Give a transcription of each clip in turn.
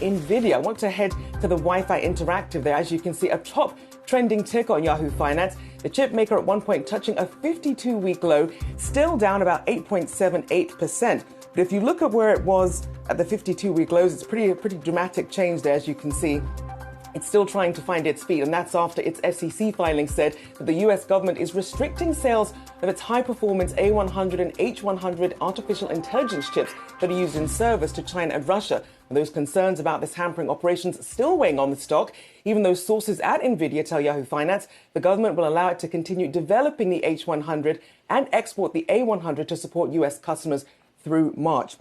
Nvidia. I want to head to the Wi-Fi Interactive there. As you can see, a top trending ticker on Yahoo Finance. The chip maker at one point touching a 52-week low, still down about 8.78%. But if you look at where it was at the 52-week lows, it's pretty dramatic change there, as you can see. It's still trying to find its feet, and that's after its SEC filing said that the U.S. government is restricting sales of its high-performance A100 and H100 artificial intelligence chips that are used in servers to China and Russia. And those concerns about this hampering operations still weighing on the stock, even though sources at Nvidia tell Yahoo Finance the government will allow it to continue developing the H100 and export the A100 to support U.S. customers through March.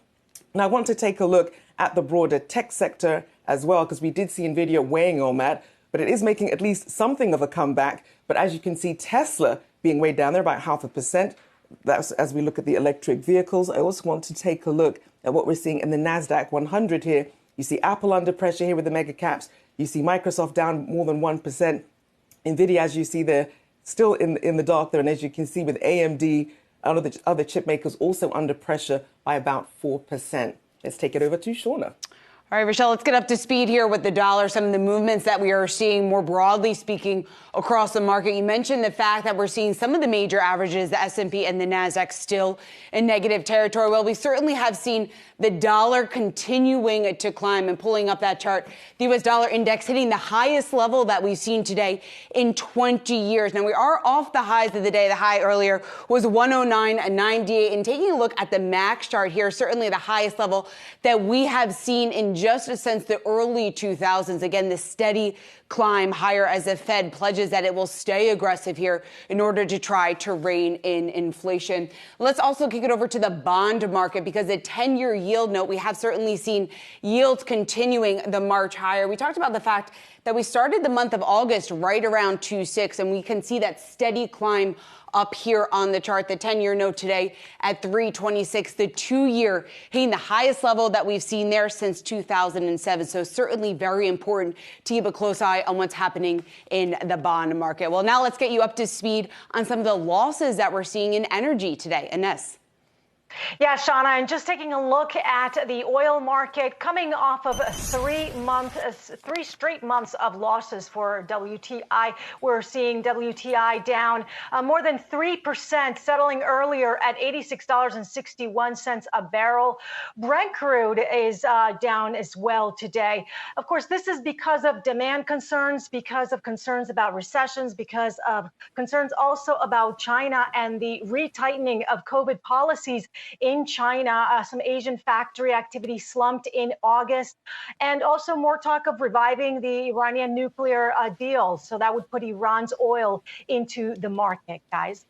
Now, I want to take a look at the broader tech sector as well, because we did see Nvidia weighing on that, but it is making at least something of a comeback. But as you can see, Tesla being weighed down there by 0.5%. That's as we look at the electric vehicles. I also want to take a look at what we're seeing in the NASDAQ 100 here. You see Apple under pressure here with the mega caps. You see Microsoft down more than 1%. Nvidia, as you see there, still in the dark there. And as you can see with AMD, other chip makers also under pressure by about 4%. Let's take it over to Seana. All right, Rachelle, let's get up to speed here with the dollar, some of the movements that we are seeing more broadly speaking across the market. You mentioned the fact that we're seeing some of the major averages, the S&P and the NASDAQ, still in negative territory. Well, we certainly have seen the dollar continuing to climb, and pulling up that chart, the U.S. dollar index hitting the highest level that we've seen today in 20 years. Now, we are off the highs of the day. The high earlier was 109.98. And taking a look at the max chart here, certainly the highest level that we have seen in just since the early 2000s. Again, the steady climb higher as the Fed pledges that it will stay aggressive here in order to try to rein in inflation. Let's also kick it over to the bond market, because the 10-year yield note, we have certainly seen yields continuing the march higher. We talked about the fact that we started the month of August right around 2.6, and we can see that steady climb up here on the chart. The 10-year note today at 3.26, the 2-year hitting the highest level that we've seen there since 2007. So certainly very important to keep a close eye on what's happening in the bond market. Well, now let's get you up to speed on some of the losses that we're seeing in energy today. Ines. Yeah, Seana, and just taking a look at the oil market, coming off of 3 straight months of losses for WTI. We're seeing WTI down more than 3%, settling earlier at $86.61 a barrel. Brent crude is down as well today. Of course, this is because of demand concerns, because of concerns about recessions, because of concerns also about China and the retightening of COVID policies in China. Some Asian factory activity slumped in August, and also more talk of reviving the Iranian nuclear deal. So that would put Iran's oil into the market, guys.